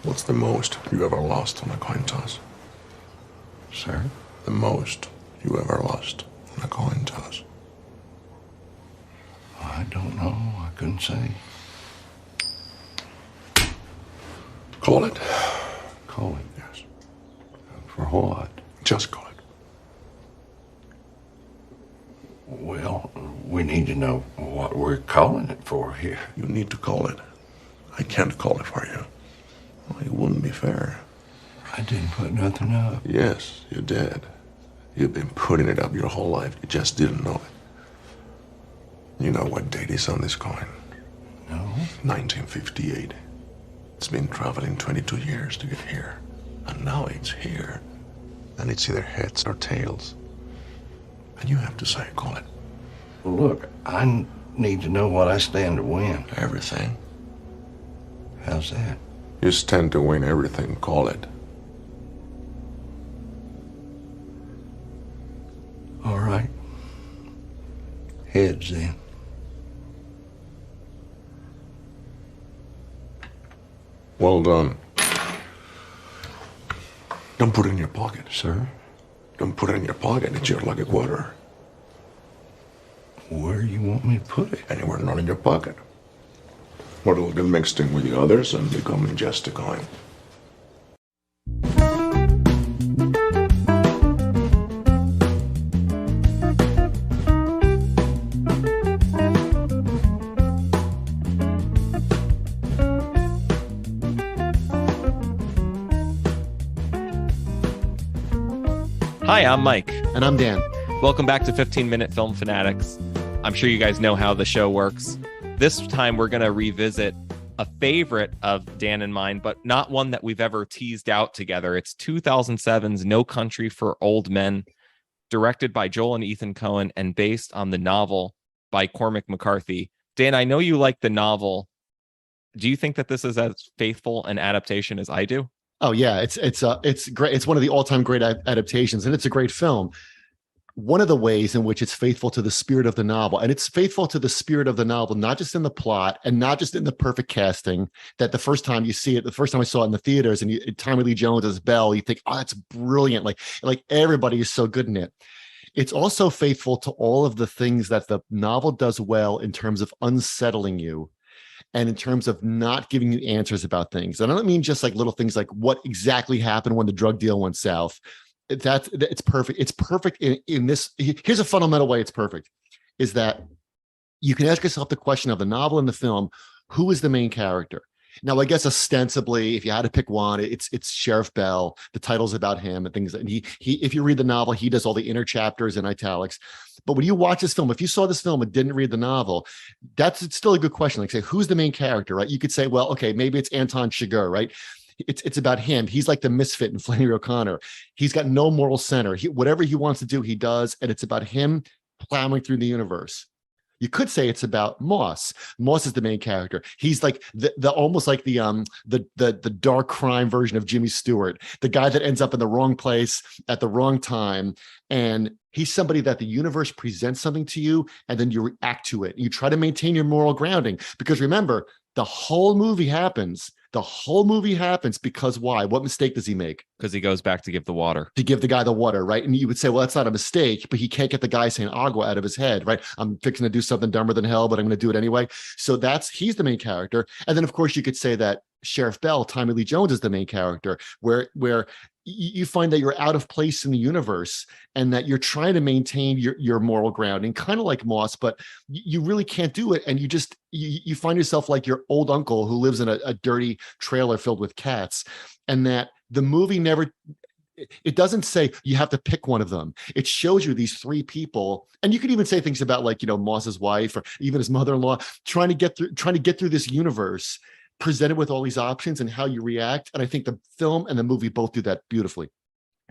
What's the most you ever lost on a coin toss? Sir? The most you ever lost on a coin toss? I don't know. I couldn't say. Call it. Call it. Yes. For what? Just call it. Well, we need to know what we're calling it for here. You need to call it. I can't call it for you. Well, it wouldn't be fair. I didn't put nothing up. Yes, you did. You've been putting it up your whole life. You just didn't know it. You know what date is on this coin? No. 1958. It's been traveling 22 years to get here. And now it's here. And it's either heads or tails. And you have to say, call it. Well, look, I need to know what I stand to win. Everything. How's that? You stand to win everything, call it. All right. Heads, then. Well done. Don't put it in your pocket. Sir? Don't put it in your pocket. It's your lucky quarter. Where you want me to put it? Anywhere not in your pocket. Or it'll get mixed in with the others and become just a coin. Hi, I'm Mike. And I'm Dan. Welcome back to 15-Minute Film Fanatics. I'm sure you guys know how the show works. This time we're going to revisit a favorite of Dan and mine, but not one that we've ever teased out together. It's 2007's No Country for Old Men, directed by Joel and Ethan Coen and based on the novel by Cormac McCarthy. Dan, I know you like the novel. Do you think that this is as faithful an adaptation as I do? Oh yeah, it's great. It's one of the all-time great adaptations, and it's a great film. One of the ways in which it's faithful to the spirit of the novel, and it's faithful to the spirit of the novel, not just in the plot and not just in the perfect casting. That the first time you see it, the first time I saw it in the theaters, and Tommy Lee Jones as Belle, you think, oh, that's brilliant. Like everybody is so good in it. It's also faithful to all of the things that the novel does well in terms of unsettling you. And in terms of not giving you answers about things. And I don't mean just like little things like what exactly happened when the drug deal went south. It's perfect. It's perfect in this. Here's a fundamental way it's perfect, is that you can ask yourself the question of the novel and the film, who is the main character? Now, I guess ostensibly, if you had to pick one, it's Sheriff Bell. The title's about him and things. And he if you read the novel, he does all the inner chapters in italics. But when you watch this film, if you saw this film and didn't read the novel, it's still a good question. Like, say, who's the main character, right? You could say, well, okay, maybe it's Anton Chigurh, right? It's about him. He's like the misfit in Flannery O'Connor. He's got no moral center. Whatever he wants to do, he does, and it's about him plowing through the universe. You could say it's about Moss. Moss is the main character. He's like the almost like the dark crime version of Jimmy Stewart, the guy that ends up in the wrong place at the wrong time. And he's somebody that the universe presents something to you, and then you react to it. You try to maintain your moral grounding, because remember, the whole movie happens. The whole movie happens because why? What mistake does he make? Because he goes back to give the water. To give the guy the water, right? And you would say, well, that's not a mistake, but he can't get the guy saying agua out of his head, right? I'm fixing to do something dumber than hell, but I'm going to do it anyway. So he's the main character. And then, of course, you could say that Sheriff Bell, Tommy Lee Jones, is the main character, where you find that you're out of place in the universe and that you're trying to maintain your moral grounding, kind of like Moss, but you really can't do it. And you find yourself like your old uncle who lives in a dirty trailer filled with cats. And that the movie it doesn't say you have to pick one of them. It shows you these three people. And you could even say things about, like, Moss's wife or even his mother-in-law trying to get through this universe, presented with all these options and how you react. And I think the film and the movie both do that beautifully.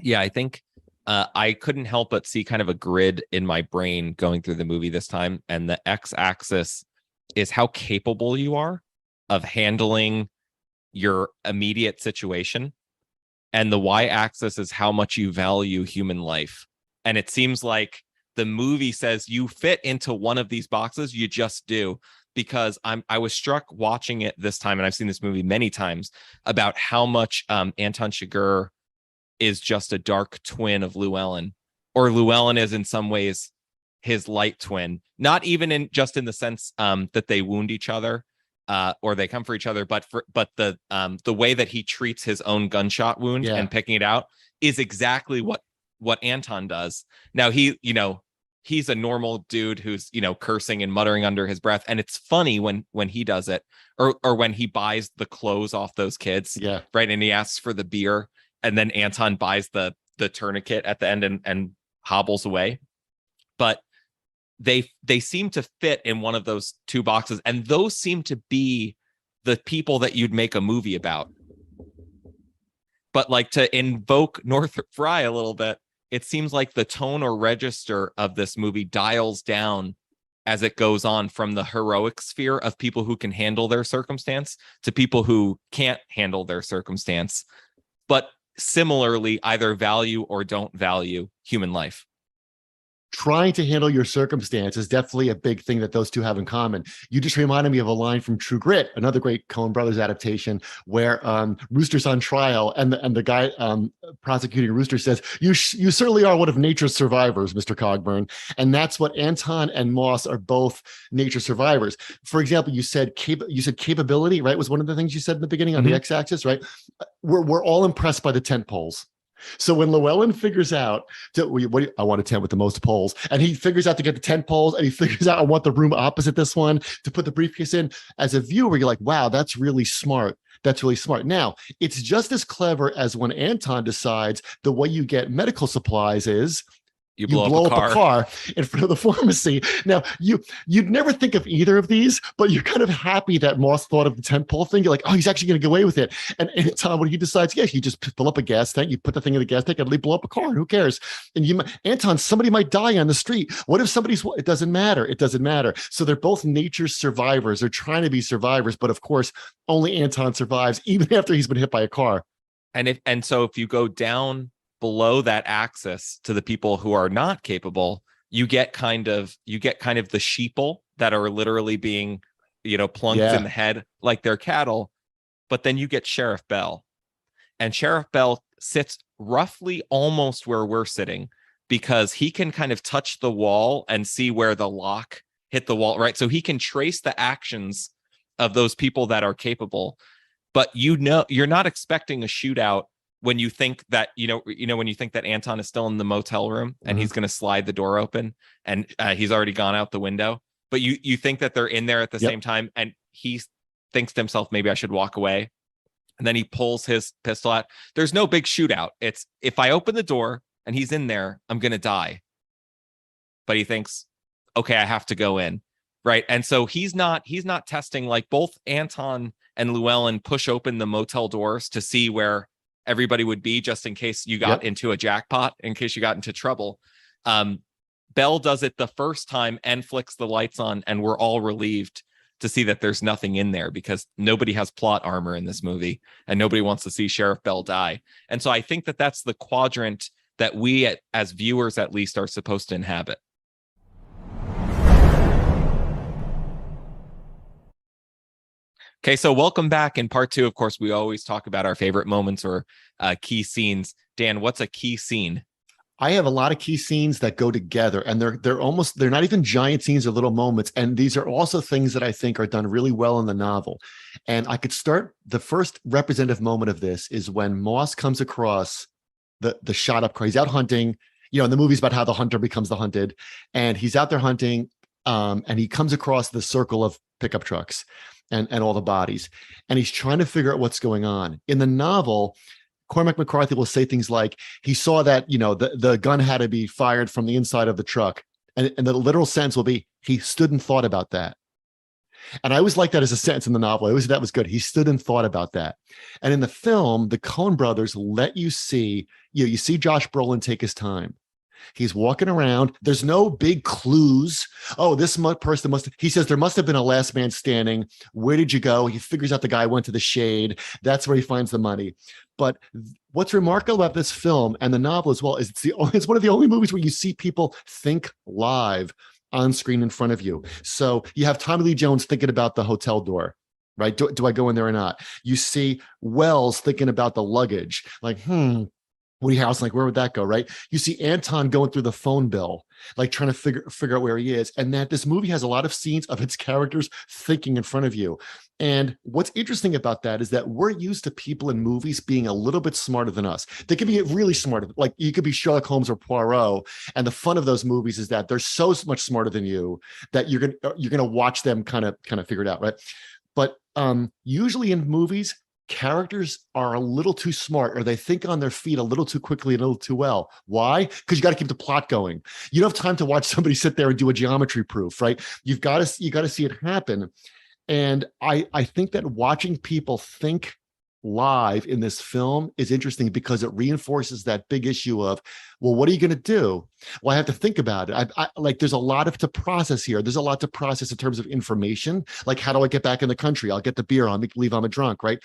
Yeah, I think I couldn't help but see kind of a grid in my brain going through the movie this time. And the x-axis is how capable you are of handling your immediate situation. And the y-axis is how much you value human life. And it seems like the movie says you fit into one of these boxes. You just do. because I was struck watching it this time, and I've seen this movie many times, about how much Anton Chigurh is just a dark twin of Llewellyn, or Llewellyn is in some ways his light twin, not even in just in the sense that they wound each other or they come for each other, but the way that he treats his own gunshot wound and picking it out is exactly what Anton does. Now he's a normal dude who's cursing and muttering under his breath, and it's funny when he does it, or when he buys the clothes off those kids, right, and he asks for the beer, and then Anton buys the tourniquet at the end and hobbles away. But they seem to fit in one of those two boxes, and those seem to be the people that you'd make a movie about. But like, to invoke Northrop Frye a little bit, it seems like the tone or register of this movie dials down as it goes on, from the heroic sphere of people who can handle their circumstance to people who can't handle their circumstance, but similarly either value or don't value human life. Trying to handle your circumstance is definitely a big thing that those two have in common. You just reminded me of a line from True Grit, another great Coen Brothers adaptation, where Rooster's on trial, and the guy prosecuting Rooster says, you certainly are one of nature's survivors, Mr. Cogburn. And that's what Anton and Moss are, both nature survivors. For example, you said capability, right? Was one of the things you said in the beginning on the x-axis, right? We're all impressed by the tent poles. So when Llewellyn figures out I want a tent with the most poles, and he figures out to get the 10 poles, and he figures out I want the room opposite this one to put the briefcase in, as a viewer, you're like, wow, that's really smart. That's really smart. Now, it's just as clever as when Anton decides the way you get medical supplies is you blow up a car in front of the pharmacy. Now, you'd never think of either of these, but you're kind of happy that Moss thought of the tent pole thing. You're like, oh, he's actually going to get away with it. And Tom, when he decides, yes, you just fill up a gas tank, you put the thing in the gas tank, and they blow up a car. Who cares? And Anton, somebody might die on the street. What if it doesn't matter. It doesn't matter. So they're both nature's survivors. They're trying to be survivors, but of course, only Anton survives, even after he's been hit by a car. And so if you go down below that axis to the people who are not capable, you get kind of the sheeple that are literally being, plunked in the head like they're cattle. But then you get Sheriff Bell, and Sheriff Bell sits roughly almost where we're sitting, because he can kind of touch the wall and see where the lock hit the wall, right? So he can trace the actions of those people that are capable, but you're not expecting a shootout when you think that, when you think that Anton is still in the motel room and he's going to slide the door open, and he's already gone out the window, but you think that they're in there at the same time, and he thinks to himself, maybe I should walk away. And then he pulls his pistol out. There's no big shootout. It's, if I open the door and he's in there, I'm going to die. But he thinks, okay, I have to go in. Right. And so he's not testing, like both Anton and Llewellyn push open the motel doors to see where everybody would be, just in case you got into a jackpot, in case you got into trouble. Bell does it the first time and flicks the lights on, and we're all relieved to see that there's nothing in there, because nobody has plot armor in this movie and nobody wants to see Sheriff Bell die. And so I think that that's the quadrant that we, as viewers at least, are supposed to inhabit. Okay, so welcome back. In part two, of course, we always talk about our favorite moments or key scenes. Dan, what's a key scene? I have a lot of key scenes that go together, and they're not even giant scenes or little moments. And these are also things that I think are done really well in the novel. And I could start, the first representative moment of this is when Moss comes across the shot up car. He's out hunting, and the movie's about how the hunter becomes the hunted, and he's out there hunting, and he comes across the circle of pickup trucks and all the bodies, and he's trying to figure out what's going on. In the novel, Cormac McCarthy will say things like, he saw that, the gun had to be fired from the inside of the truck. And the literal sense will be, he stood and thought about that. And I always like that as a sentence in the novel. That was good. He stood and thought about that. And in the film, the Coen brothers let you see, you see Josh Brolin take his time. He's walking around. There's no big clues. Oh, this person he says there must have been a last man standing. Where did you go? He figures out the guy went to the shade. That's where he finds the money. But what's remarkable about this film and the novel as well is it's one of the only movies where you see people think live. on screen in front of you. So you have Tommy Lee Jones thinking about the hotel door, right? Do I go in there or not? You see Wells thinking about the luggage, like, Woody Harrelson, like, where would that go, right? You see Anton going through the phone bill, like trying to figure out where he is. And that this movie has a lot of scenes of its characters thinking in front of you. And what's interesting about that is that we're used to people in movies being a little bit smarter than us. They could be really smart. Like you could be Sherlock Holmes or Poirot. And the fun of those movies is that they're so much smarter than you that you're gonna watch them kind of figure it out, right? But usually in movies, characters are a little too smart, or they think on their feet a little too quickly and a little too well. Why? Because you got to keep the plot going. You don't have time to watch somebody sit there and do a geometry proof, right? You got to see it happen. And I think that watching people think live in this film is interesting because it reinforces that big issue of, well, what are you going to do? Well, I have to think about it. I like, there's a lot to process here. There's a lot to process in terms of information. Like, how do I get back in the country? I'll get the beer. I'll make believe I'm a drunk, right?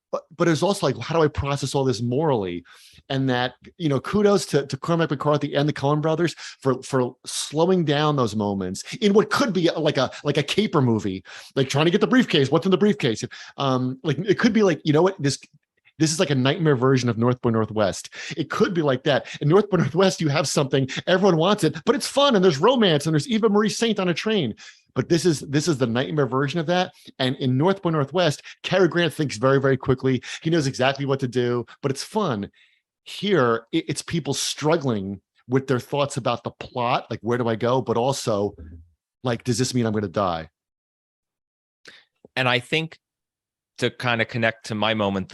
But there's also like, how do I process all this morally? And that, kudos to Cormac McCarthy and the Coen brothers for slowing down those moments in what could be like a caper movie, like trying to get the briefcase. What's in the briefcase? Like it could be like, this is like a nightmare version of North by Northwest. It could be like that. In North by Northwest, you have something, everyone wants it, but it's fun and there's romance and there's Eva Marie Saint on a train. But this is the nightmare version of that. And in North by Northwest, Cary Grant thinks very, very quickly. He knows exactly what to do, but it's fun. Here, it's people struggling with their thoughts about the plot, like, where do I go? But also, like, does this mean I'm going to die? And I think, to kind of connect to my moment,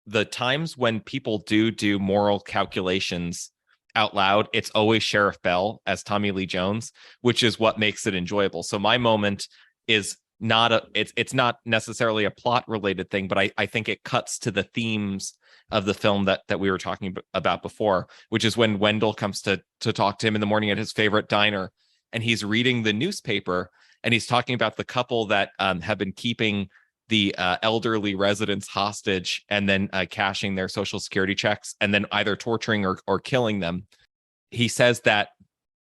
the times when people do moral calculations out loud, it's always Sheriff Bell as Tommy Lee Jones, which is what makes it enjoyable. So my moment is not it's not necessarily a plot related thing, but I think it cuts to the themes of the film that we were talking about before, which is when Wendell comes to talk to him in the morning at his favorite diner, and he's reading the newspaper, and he's talking about the couple that have been keeping the elderly residents hostage and then cashing their social security checks and then either torturing or killing them. He says that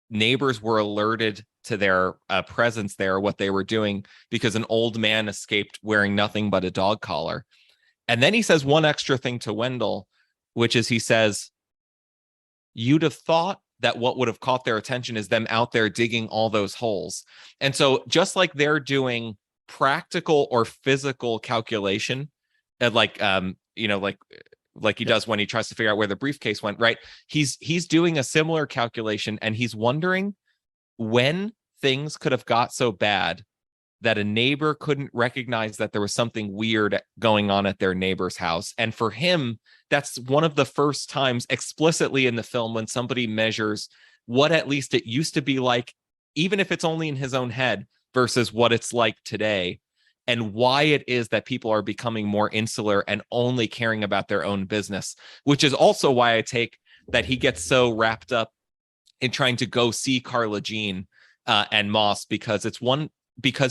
neighbors were alerted to their presence there, what they were doing, because an old man escaped wearing nothing but a dog collar. And then he says one extra thing to Wendell, which is, he says, you'd have thought that what would have caught their attention is them out there digging all those holes. And so just like they're doing practical or physical calculation, like he does when he tries to figure out where the briefcase went, right? He's doing a similar calculation, and he's wondering when things could have got so bad that a neighbor couldn't recognize that there was something weird going on at their neighbor's house. And for him, that's one of the first times explicitly in the film when somebody measures what at least it used to be like, even if it's only in his own head, versus what it's like today, and why it is that people are becoming more insular and only caring about their own business, which is also why I take that he gets so wrapped up in trying to go see Carla Jean and Moss, because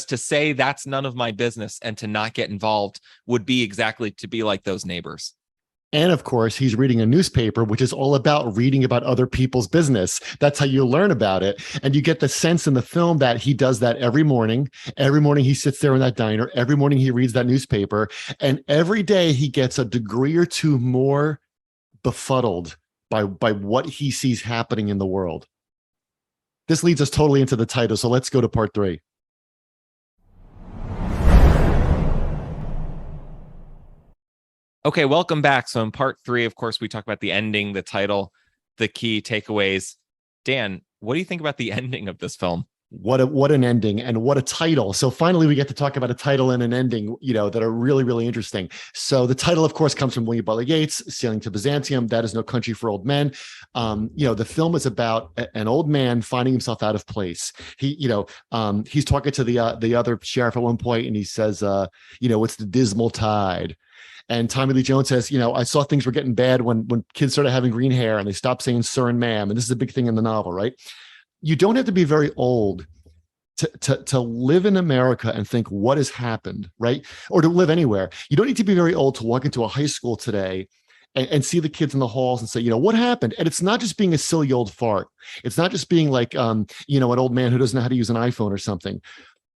to say that's none of my business and to not get involved would be exactly to be like those neighbors. And of course, he's reading a newspaper, which is all about reading about other people's business. That's how you learn about it. And you get the sense in the film that he does that every morning. Every morning he sits there in that diner. Every morning he reads that newspaper. And every day he gets a degree or two more befuddled by what he sees happening in the world. This leads us totally into the title. So let's go to part 3. Okay, welcome back. So in part 3, of course, we talk about the ending, the title, the key takeaways. Dan, what do you think about the ending of this film? What an ending, and what a title. So finally we get to talk about a title and an ending, that are really, really interesting. So the title, of course, comes from William Butler Yeats, Sailing to Byzantium. That is No Country for Old Men. The film is about an old man finding himself out of place. He's talking to the other sheriff at one point, and he says, it's the dismal tide. And Tommy Lee Jones says, I saw things were getting bad when kids started having green hair and they stopped saying sir and ma'am. And this is a big thing in the novel, right? You don't have to be very old to live in America and think what has happened, right? Or to live anywhere. You don't need to be very old to walk into a high school today and see the kids in the halls and say, what happened? And it's not just being a silly old fart. It's not just being like, an old man who doesn't know how to use an iPhone or something.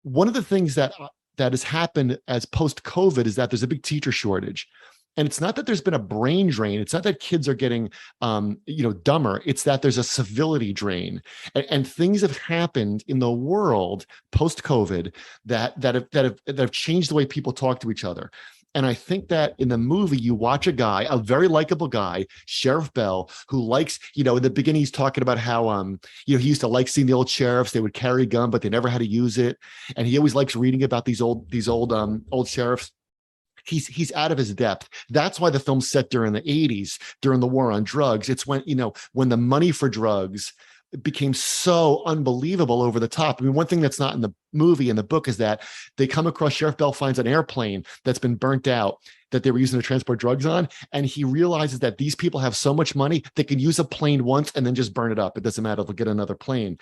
One of the things that has happened as post-COVID is that there's a big teacher shortage. And it's not that there's been a brain drain. It's not that kids are getting, dumber. It's that there's a civility drain, and things have happened in the world post-COVID that have changed the way people talk to each other. And I think that in the movie, you watch a guy, a very likable guy, Sheriff Bell, who likes, in the beginning, he's talking about how, he used to like seeing the old sheriffs. They would carry a gun, but they never had to use it. And he always likes reading about these old sheriffs. He's out of his depth. That's why the film's set during the 80s, during the war on drugs. It's when the money for drugs became so unbelievable, over the top. I mean, one thing that's not in the movie, in the book, is that they come across, Sheriff Bell finds an airplane that's been burnt out that they were using to transport drugs on. And he realizes that these people have so much money, they can use a plane once and then just burn it up. It doesn't matter, they'll get another plane.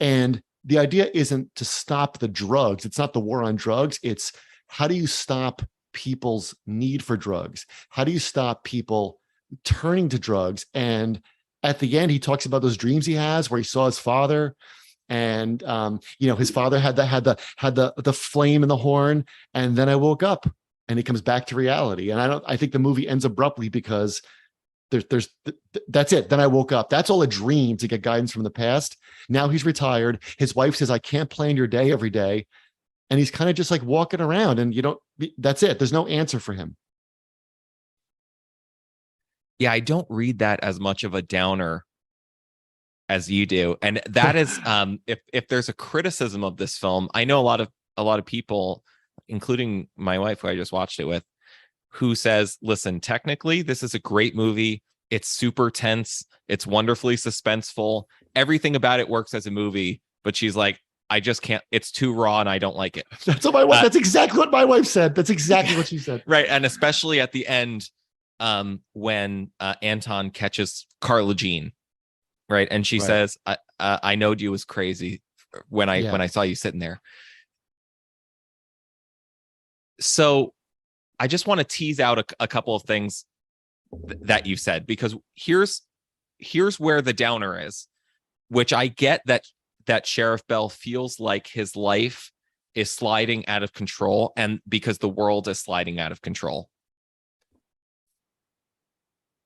And the idea isn't to stop the drugs. It's not the war on drugs. It's how do you stop people's need for drugs? How do you stop people turning to drugs? And at the end, he talks about those dreams he has where he saw his father, and his father had the flame in the horn, and then I woke up, and he comes back to reality. And I think the movie ends abruptly because there's that's it. Then I woke up. That's all a dream to get guidance from the past. Now he's retired. His wife says, I can't plan your day every day. And he's kind of just like walking around, and that's it. There's no answer for him. Yeah, I don't read that as much of a downer as you do. And that is, if there's a criticism of this film, I know a lot of people, including my wife, who I just watched it with, who says, listen, technically, this is a great movie. It's super tense. It's wonderfully suspenseful. Everything about it works as a movie. But she's like, I just can't. It's too raw, and I don't like it. That's what my wife. That's exactly what my wife said. That's exactly what she said. Right, and especially at the end, when Anton catches Carla Jean, right, and she says, "I knowed you was crazy when I saw you sitting there." So, I just want to tease out a couple of things that you said, because here's where the downer is, which I get that Sheriff Bell feels like his life is sliding out of control, and because the world is sliding out of control.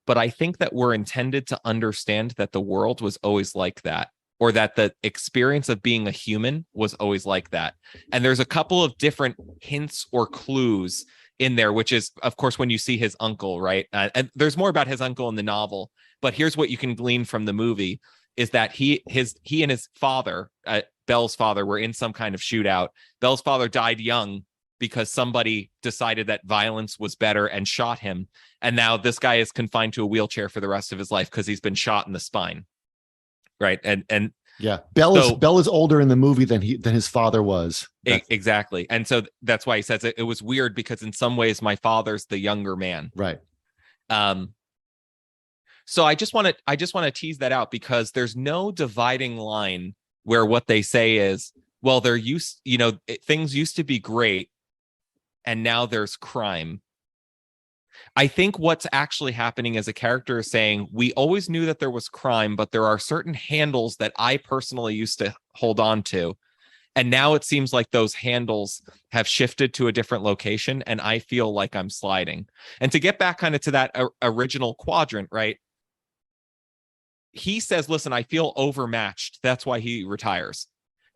But I think that we're intended to understand that the world was always like that, or that the experience of being a human was always like that. And there's a couple of different hints or clues in there, which is, of course, when you see his uncle, right? And there's more about his uncle in the novel, but here's what you can glean from the movie, is that he and his father, Bell's father, were in some kind of shootout. Bell's father died young because somebody decided that violence was better and shot him. And now this guy is confined to a wheelchair for the rest of his life because he's been shot in the spine. Right. And yeah, Bell is older in the movie than his father was. Exactly. And so that's why he says it was weird, because in some ways my father's the younger man. Right. So I just want to tease that out, because there's no dividing line where what they say is, well, things used to be great and now there's crime. I think what's actually happening is a character is saying, we always knew that there was crime, but there are certain handles that I personally used to hold on to. And now it seems like those handles have shifted to a different location, and I feel like I'm sliding. And to get back kind of to that original quadrant, right? He says, listen, I feel overmatched. That's why he retires.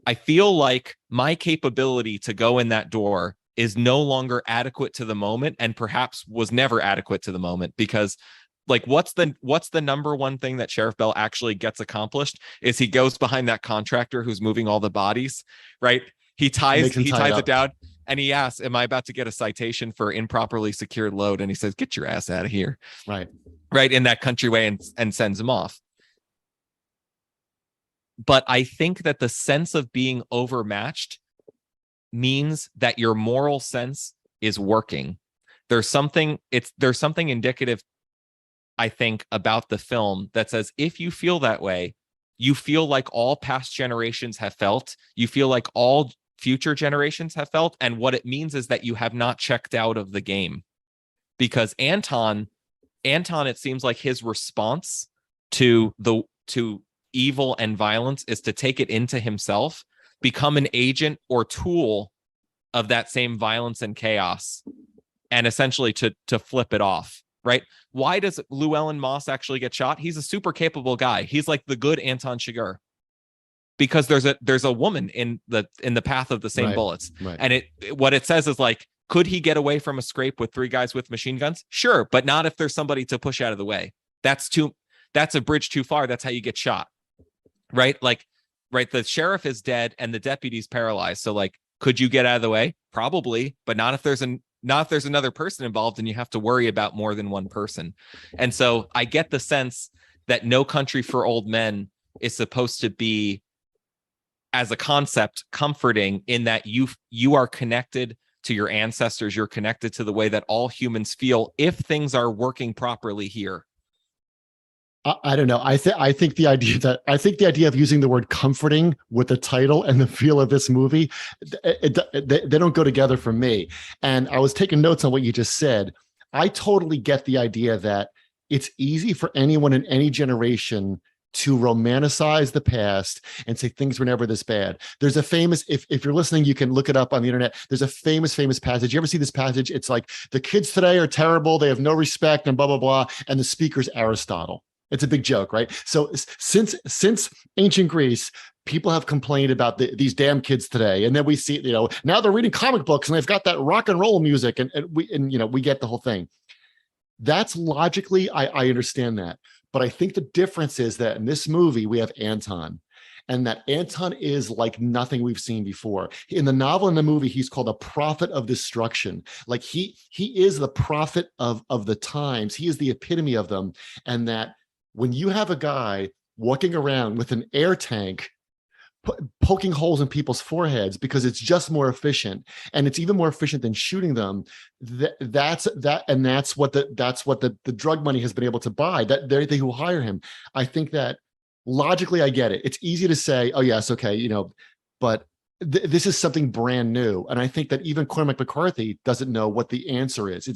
I feel like my capability to go in that door is no longer adequate to the moment, and perhaps was never adequate to the moment, because like, what's the number one thing that Sheriff Bell actually gets accomplished is he goes behind that contractor who's moving all the bodies, right? He ties it down, and he asks, am I about to get a citation for improperly secured load? And he says, get your ass out of here. Right. Right. In that country way, and sends him off. But I think that the sense of being overmatched means that your moral sense is working. There's something indicative, I think, about the film that says, if you feel that way, you feel like all past generations have felt, you feel like all future generations have felt. And what it means is that you have not checked out of the game, because Anton Anton, it seems like his response to evil and violence is to take it into himself, become an agent or tool of that same violence and chaos, and essentially to flip it off, right? Why does Llewellyn Moss actually get shot? He's a super capable guy. He's like the good Anton Chigurh, because there's a woman in the path of the same bullets. Right. And what it says is like, could he get away from a scrape with 3 guys with machine guns? Sure, but not if there's somebody to push out of the way. That's a bridge too far. That's how you get shot. Right? Like, right, the sheriff is dead and the deputy's paralyzed. So like, could you get out of the way? Probably, but not if there's another person involved and you have to worry about more than one person. And so I get the sense that No Country for Old Men is supposed to be, as a concept, comforting in that you are connected to your ancestors. You're connected to the way that all humans feel if things are working properly here. I don't know. I think the idea of using the word comforting with the title and the feel of this movie, they don't go together for me. And I was taking notes on what you just said. I totally get the idea that it's easy for anyone in any generation to romanticize the past and say things were never this bad. There's a famous, if you're listening, you can look it up on the internet. There's a famous passage. You ever see this passage? It's like, the kids today are terrible. They have no respect and blah, blah, blah. And the speaker's Aristotle. It's a big joke, right? So since ancient Greece, people have complained about these damn kids today. And then we see, now they're reading comic books and they've got that rock and roll music and we get the whole thing. That's logically, I understand that. But I think the difference is that in this movie, we have Anton, and that Anton is like nothing we've seen before. In the novel and the movie, he's called a prophet of destruction. Like he is the prophet of the times. He is the epitome of them. And that when you have a guy walking around with an air tank, poking holes in people's foreheads because it's just more efficient, and it's even more efficient than shooting them. That's what the drug money has been able to buy. That they who hire him. I think that logically, I get it. It's easy to say, oh yes, okay, but this is something brand new, and I think that even Cormac McCarthy doesn't know what the answer is.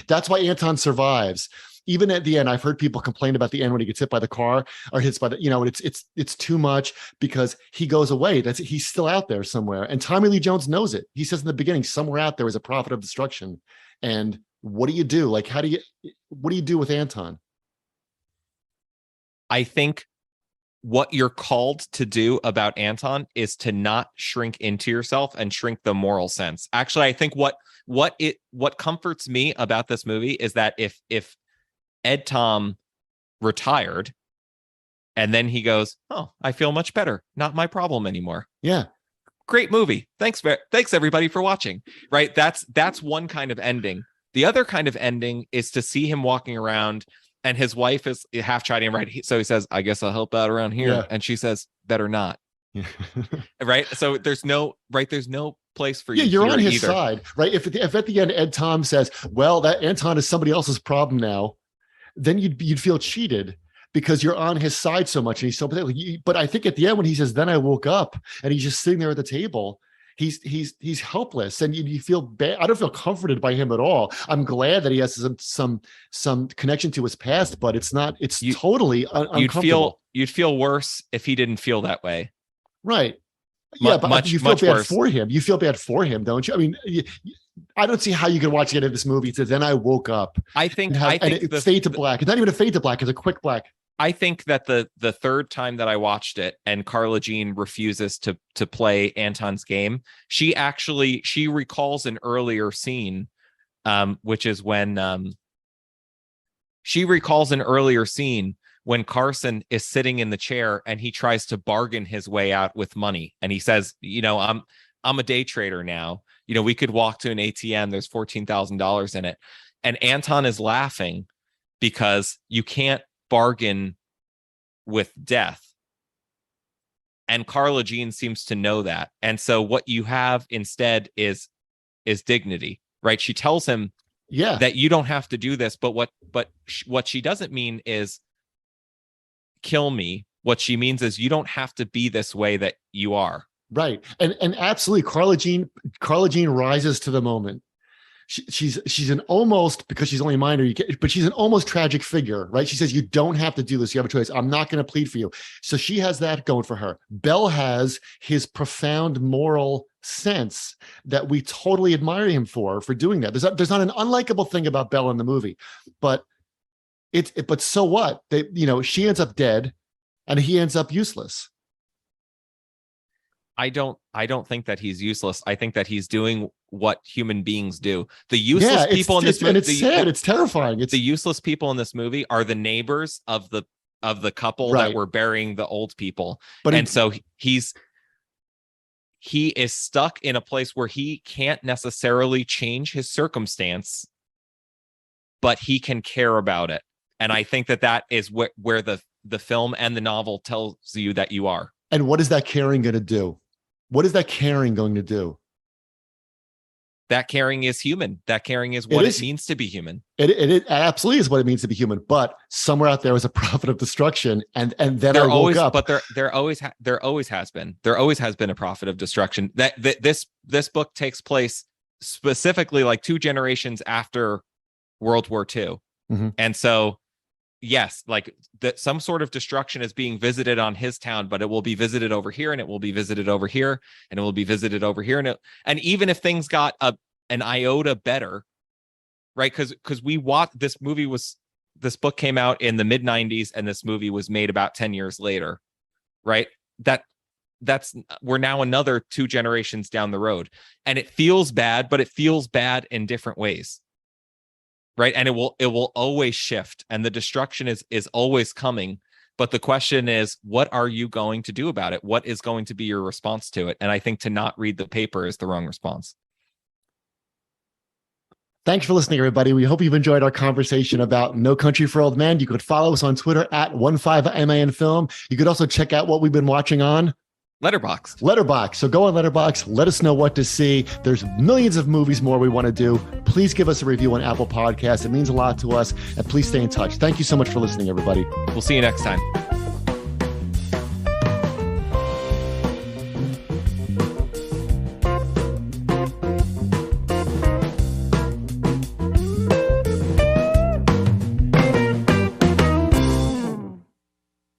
That's why Anton survives. Even at the end, I've heard people complain about the end when he gets hit by the car or hits by it's too much because he goes away. He's still out there somewhere. And Tommy Lee Jones knows it. He says in the beginning, somewhere out there is a prophet of destruction. And what do you do? Like, what do you do with Anton? I think what you're called to do about Anton is to not shrink into yourself and shrink the moral sense. Actually, I think what comforts me about this movie is that if Ed Tom retired and then he goes, oh, I feel much better. Not my problem anymore. Yeah. Great movie. Thanks everybody for watching. Right. That's one kind of ending. The other kind of ending is to see him walking around and his wife is half chiding him. Right. So he says, I guess I'll help out around here. Yeah. And she says, better not. Yeah. Right. So there's no place for you. Yeah, you're on his either. side. Right. If at the end, Ed Tom says, well, that Anton is somebody else's problem now, then you'd feel cheated because you're on his side so much and he's so pathetic. But I think at the end when he says, then I woke up and he's just sitting there at the table, he's helpless and you feel bad. I don't feel comforted by him at all. I'm glad that he has some connection to his past, but it's totally uncomfortable. You'd feel worse if he didn't feel that way. Right. Yeah, but you feel bad for him. You feel bad for him, don't you? I mean, I don't see how you can watch the end of this movie. It says, then I woke up. I think it fade to black. It's not even a fade to black. It's a quick black. I think that the third time that I watched it and Carla Jean refuses to play Anton's game, she recalls an earlier scene, which is when when Carson is sitting in the chair and he tries to bargain his way out with money. And he says, I'm a day trader now. We could walk to an ATM. There's $14,000 in it. And Anton is laughing because you can't bargain with death. And Carla Jean seems to know that. And so what you have instead is dignity, right? She tells him that you don't have to do this. But what she doesn't mean is kill me. What she means is you don't have to be this way that you are. Right. And absolutely, Carla Jean rises to the moment. she's an almost, because she's only a minor, but she's an almost tragic figure, right? She says, you don't have to do this. You have a choice. I'm not going to plead for you. So she has that going for her. Bell has his profound moral sense that we totally admire him for doing that. There's not an unlikable thing about Bell in the movie, but but so what? She ends up dead and he ends up useless. I don't think that he's useless. I think that he's doing what human beings do. The useless people in this movie, and it's sad. It's terrifying. The useless people in this movie are the neighbors of the couple that were burying the old people. So he is stuck in a place where he can't necessarily change his circumstance, but he can care about it. And I think that is where the film and the novel tells you that you are. And what is that caring going to do? What is that caring going to do? That caring is human. That caring is what it means to be human. It absolutely is what it means to be human. But somewhere out there was a prophet of destruction, and then there I woke up. But there always has been a prophet of destruction. This book takes place specifically like 2 generations after World War II, and so. Yes, like that some sort of destruction is being visited on his town, but it will be visited over here, and it will be visited over here, and it will be visited over here, and even if things got an iota better, right? Because we watched this book came out in the mid 90s, and this movie was made about 10 years later, right? We're now another 2 generations down the road, and it feels bad, but it feels bad in different ways. Right. And it will always shift, and the destruction is always coming. But the question is, what are you going to do about it? What is going to be your response to it? And I think to not read the paper is the wrong response. Thanks for listening, everybody. We hope you've enjoyed our conversation about No Country for Old Men. You could follow us on Twitter at 15MANFilm. You could also check out what we've been watching on Letterboxd. So go on Letterboxd. Let us know what to see. There's millions of movies more we want to do. Please give us a review on Apple Podcasts. It means a lot to us. And please stay in touch. Thank you so much for listening, everybody. We'll see you next time.